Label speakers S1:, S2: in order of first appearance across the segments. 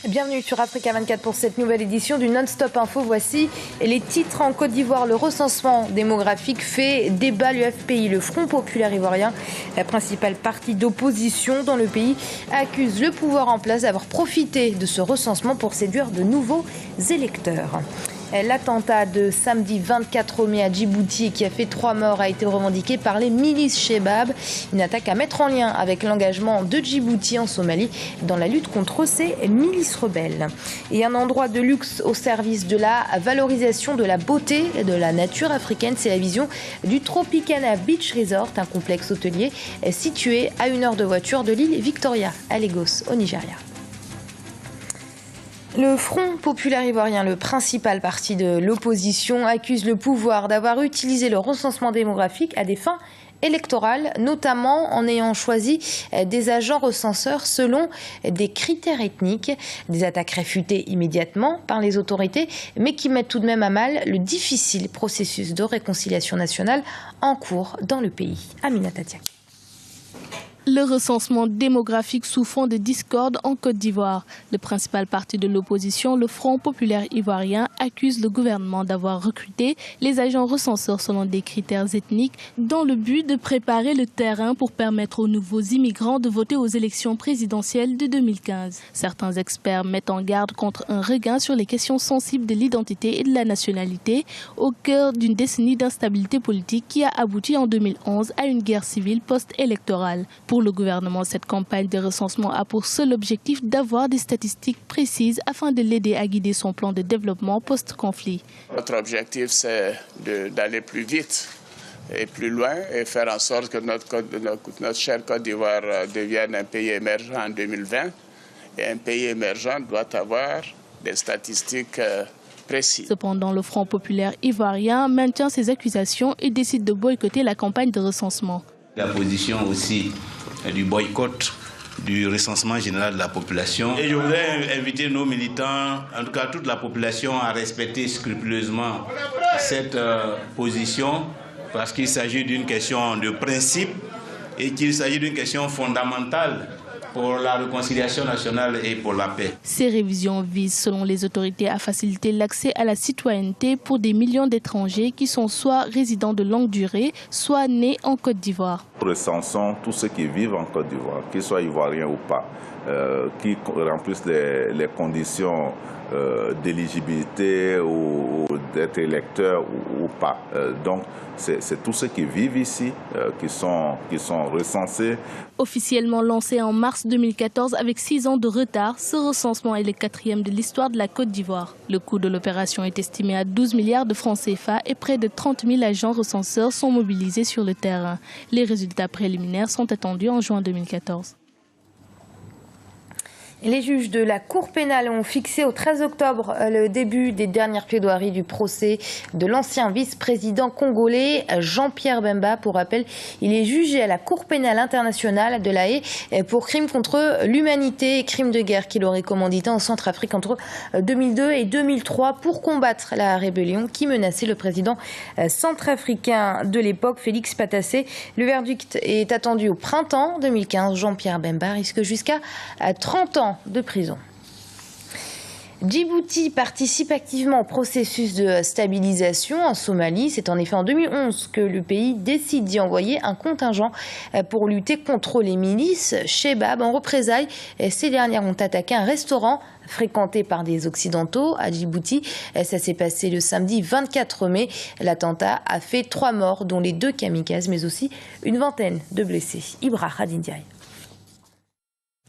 S1: Bienvenue sur Africa 24 pour cette nouvelle édition du Non-Stop Info. Voici les titres en Côte d'Ivoire. Le recensement démographique fait débat. L'UFPI, le Front Populaire Ivoirien, la principale partie d'opposition dans le pays, accuse le pouvoir en place d'avoir profité de ce recensement pour séduire de nouveaux électeurs. L'attentat de samedi 24 mai à Djibouti qui a fait 3 morts a été revendiqué par les milices Chebab. Une attaque à mettre en lien avec l'engagement de Djibouti en Somalie dans la lutte contre ces milices rebelles. Et un endroit de luxe au service de la valorisation de la beauté et de la nature africaine, c'est la vision du Tropicana Beach Resort, un complexe hôtelier situé à 1 heure de voiture de l'île Victoria à Lagos au Nigeria. Le Front Populaire Ivoirien, le principal parti de l'opposition, accuse le pouvoir d'avoir utilisé le recensement démographique à des fins électorales, notamment en ayant choisi des agents recenseurs selon des critères ethniques. Des attaques réfutées immédiatement par les autorités, mais qui mettent tout de même à mal le difficile processus de réconciliation nationale en cours dans le pays. Aminata Diak.
S2: Le recensement démographique sous fond de discorde en Côte d'Ivoire. Le principal parti de l'opposition, le Front Populaire Ivoirien, accuse le gouvernement d'avoir recruté les agents recenseurs selon des critères ethniques dans le but de préparer le terrain pour permettre aux nouveaux immigrants de voter aux élections présidentielles de 2015. Certains experts mettent en garde contre un regain sur les questions sensibles de l'identité et de la nationalité au cœur d'une décennie d'instabilité politique qui a abouti en 2011 à une guerre civile post-électorale. Pour le gouvernement, cette campagne de recensement a pour seul objectif d'avoir des statistiques précises afin de l'aider à guider son plan de développement post-conflit.
S3: Notre objectif, c'est d'aller plus vite et plus loin et faire en sorte que notre chère Côte d'Ivoire devienne un pays émergent en 2020. Et un pays émergent doit avoir des statistiques précises.
S2: Cependant, le Front Populaire Ivoirien maintient ses accusations et décide de boycotter la campagne de recensement.
S4: La position aussi du boycott du recensement général de la population. Et je voudrais inviter nos militants, en tout cas toute la population, à respecter scrupuleusement cette position parce qu'il s'agit d'une question de principe et qu'il s'agit d'une question fondamentale pour la réconciliation nationale et pour la paix.
S2: Ces révisions visent, selon les autorités, à faciliter l'accès à la citoyenneté pour des millions d'étrangers qui sont soit résidents de longue durée, soit nés en Côte d'Ivoire.
S5: Recensons tous ceux qui vivent en Côte d'Ivoire, qu'ils soient ivoiriens ou pas, qui remplissent les conditions d'éligibilité ou d'être électeurs ou pas. Donc, c'est tous ceux qui vivent ici qui sont recensés.
S2: Officiellement lancé en mars 2014 avec 6 ans de retard, ce recensement est le 4e de l'histoire de la Côte d'Ivoire. Le coût de l'opération est estimé à 12 milliards de francs CFA et près de 30 000 agents recenseurs sont mobilisés sur le terrain. Les résultats préliminaires sont attendus en juin 2014.
S1: Les juges de la Cour pénale ont fixé au 13 octobre le début des dernières plaidoiries du procès de l'ancien vice-président congolais Jean-Pierre Bemba. Pour rappel, il est jugé à la Cour pénale internationale de La Haye pour crimes contre l'humanité et crimes de guerre qu'il aurait commandité en Centrafrique entre 2002 et 2003 pour combattre la rébellion qui menaçait le président centrafricain de l'époque, Félix Patassé. Le verdict est attendu au printemps 2015. Jean-Pierre Bemba risque jusqu'à 30 ans de prison. Djibouti participe activement au processus de stabilisation en Somalie. C'est en effet en 2011 que le pays décide d'y envoyer un contingent pour lutter contre les milices Chebab. En représailles, ces dernières ont attaqué un restaurant fréquenté par des Occidentaux à Djibouti. Ça s'est passé le samedi 24 mai. L'attentat a fait 3 morts, dont les 2 kamikazes, mais aussi une vingtaine de blessés. Ibra Khadindiaï.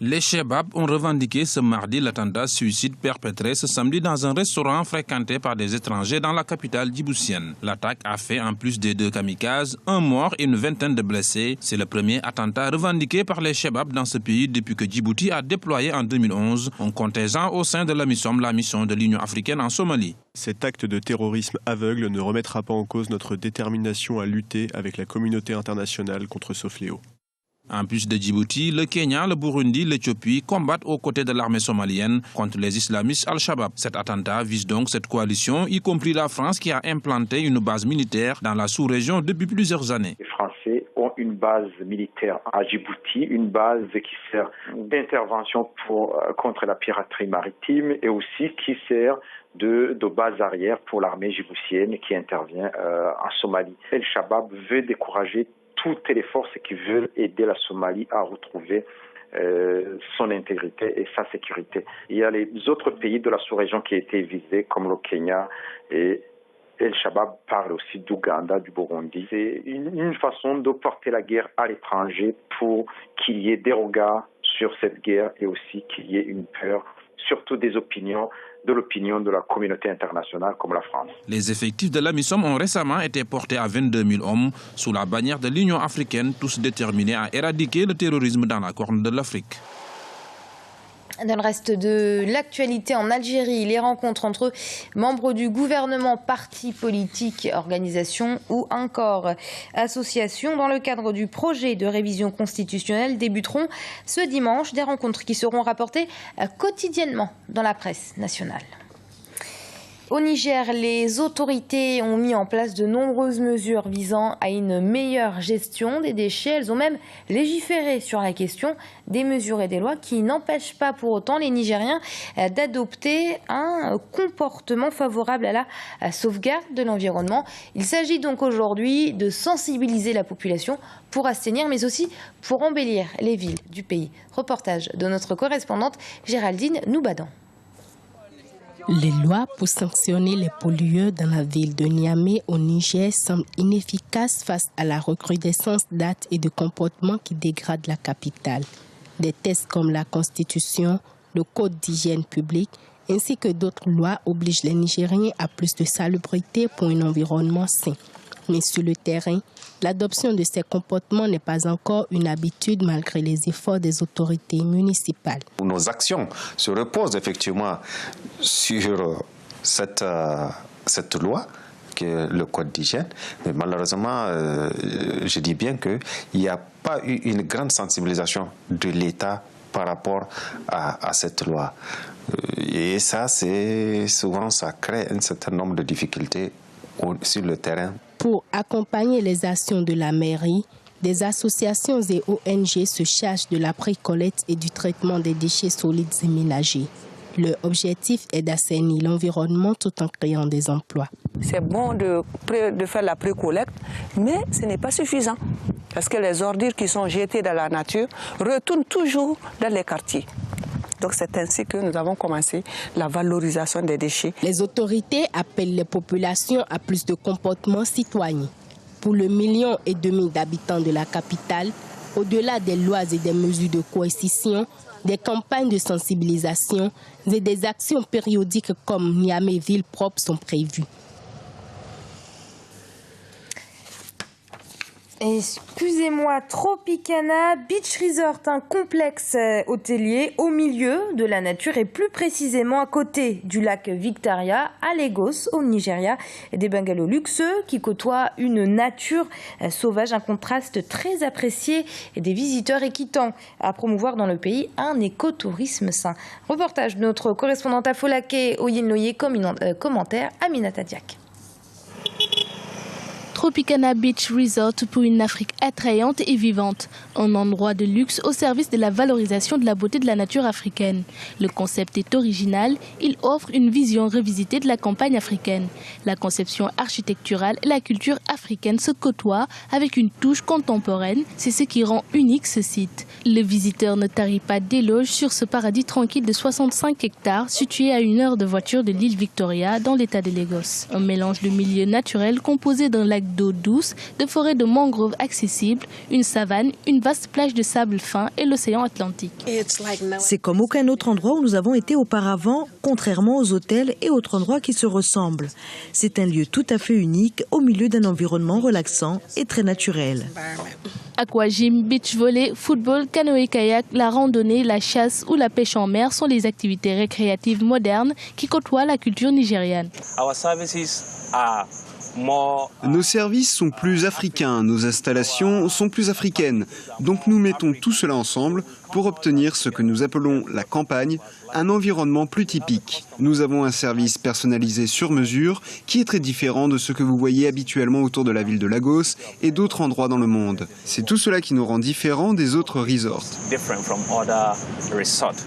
S6: Les Chebab ont revendiqué ce mardi l'attentat suicide perpétré ce samedi dans un restaurant fréquenté par des étrangers dans la capitale djiboutienne. L'attaque a fait, en plus des 2 kamikazes, 1 mort et une vingtaine de blessés. C'est le premier attentat revendiqué par les Chebab dans ce pays depuis que Djibouti a déployé en 2011 un contingent au sein de la mission de l'Union africaine en Somalie.
S7: Cet acte de terrorisme aveugle ne remettra pas en cause notre détermination à lutter avec la communauté internationale contre ce fléau.
S6: En plus de Djibouti, le Kenya, le Burundi, l'Éthiopie combattent aux côtés de l'armée somalienne contre les islamistes Al-Shabaab. Cet attentat vise donc cette coalition, y compris la France qui a implanté une base militaire dans la sous-région depuis plusieurs années.
S8: Les Français ont une base militaire à Djibouti, une base qui sert d'intervention contre la piraterie maritime et aussi qui sert de base arrière pour l'armée djiboutienne qui intervient en Somalie. Al-Shabaab veut décourager toutes les forces qui veulent aider la Somalie à retrouver son intégrité et sa sécurité. Il y a les autres pays de la sous-région qui ont été visés, comme le Kenya, et Al-Shabaab parle aussi d'Ouganda, du Burundi. C'est une façon de porter la guerre à l'étranger pour qu'il y ait des regards sur cette guerre et aussi qu'il y ait une peur, surtout de l'opinion de la communauté internationale comme la France.
S6: Les effectifs de l'AMISOM ont récemment été portés à 22 000 hommes sous la bannière de l'Union africaine, tous déterminés à éradiquer le terrorisme dans la Corne de l'Afrique.
S1: Dans le reste de l'actualité, en Algérie, les rencontres entre membres du gouvernement, partis politiques, organisations ou encore associations dans le cadre du projet de révision constitutionnelle débuteront ce dimanche. Des rencontres qui seront rapportées quotidiennement dans la presse nationale. Au Niger, les autorités ont mis en place de nombreuses mesures visant à une meilleure gestion des déchets. Elles ont même légiféré sur la question, des mesures et des lois qui n'empêchent pas pour autant les Nigériens d'adopter un comportement favorable à la sauvegarde de l'environnement. Il s'agit donc aujourd'hui de sensibiliser la population pour assainir, mais aussi pour embellir les villes du pays. Reportage de notre correspondante Géraldine Noubadan.
S9: Les lois pour sanctionner les pollueurs dans la ville de Niamey au Niger semblent inefficaces face à la recrudescence d'actes et de comportements qui dégradent la capitale. Des textes comme la Constitution, le Code d'hygiène publique ainsi que d'autres lois obligent les Nigériens à plus de salubrité pour un environnement sain. Mais sur le terrain, l'adoption de ces comportements n'est pas encore une habitude malgré les efforts des autorités municipales.
S10: Nos actions se reposent effectivement sur cette loi, qui est le Code d'hygiène. Mais malheureusement, je dis bien qu'il n'y a pas eu une grande sensibilisation de l'État par rapport à cette loi. Et ça, souvent, ça crée un certain nombre de difficultés sur le terrain.
S9: Pour accompagner les actions de la mairie, des associations et ONG se chargent de la précollecte et du traitement des déchets solides et ménagers. Leur objectif est d'assainir l'environnement tout en créant des emplois.
S11: C'est bon de faire la précollecte, mais ce n'est pas suffisant. Parce que les ordures qui sont jetées dans la nature retournent toujours dans les quartiers. Donc c'est ainsi que nous avons commencé la valorisation des déchets.
S9: Les autorités appellent les populations à plus de comportements citoyens. Pour le 1,5 million d'habitants de la capitale, au-delà des lois et des mesures de coercition, des campagnes de sensibilisation et des actions périodiques comme Niamey Ville Propre sont prévues.
S1: Excusez-moi, Tropicana Beach Resort, un complexe hôtelier au milieu de la nature et plus précisément à côté du lac Victoria, à Lagos, au Nigeria, et des bungalows luxueux qui côtoient une nature sauvage, un contraste très apprécié et des visiteurs et qui tend à promouvoir dans le pays un écotourisme sain. Reportage de notre correspondante à Folaké, Oyinloye, commentaire Aminata Diak.
S2: Tropicana Beach Resort pour une Afrique attrayante et vivante. Un endroit de luxe au service de la valorisation de la beauté de la nature africaine. Le concept est original, il offre une vision revisitée de la campagne africaine. La conception architecturale et la culture africaine se côtoient avec une touche contemporaine, c'est ce qui rend unique ce site. Le visiteur ne tarit pas d'éloges sur ce paradis tranquille de 65 hectares situé à 1 heure de voiture de l'île Victoria dans l'état de Lagos. Un mélange de milieux naturels composé d'un lac d'eau douce, de forêts de mangroves accessibles, une savane, une vaste plage de sable fin et l'océan Atlantique.
S12: C'est comme aucun autre endroit où nous avons été auparavant, contrairement aux hôtels et autres endroits qui se ressemblent. C'est un lieu tout à fait unique au milieu d'un environnement relaxant et très naturel.
S2: Aquagym, beach volley, football, canoë-kayak, la randonnée, la chasse ou la pêche en mer sont les activités récréatives modernes qui côtoient la culture nigériane.
S13: Nos services sont plus africains, nos installations sont plus africaines. Donc nous mettons tout cela ensemble pour obtenir ce que nous appelons la campagne, un environnement plus typique. Nous avons un service personnalisé sur mesure qui est très différent de ce que vous voyez habituellement autour de la ville de Lagos et d'autres endroits dans le monde. C'est tout cela qui nous rend différents des autres resorts.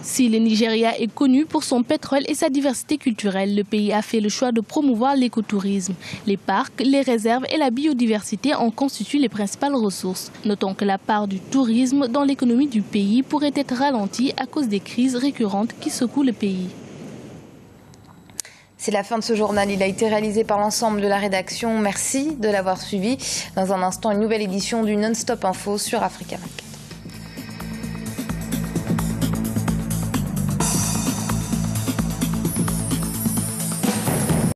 S2: Si le Nigeria est connu pour son pétrole et sa diversité culturelle, le pays a fait le choix de promouvoir l'écotourisme. Les parcs, les réserves et la biodiversité en constituent les principales ressources. Notons que la part du tourisme dans l'économie du pays pourrait être ralentie à cause des crises récurrentes qui secouent le pays.
S1: C'est la fin de ce journal. Il a été réalisé par l'ensemble de la rédaction. Merci de l'avoir suivi. Dans un instant, une nouvelle édition du Non-Stop Info sur Africa Mag.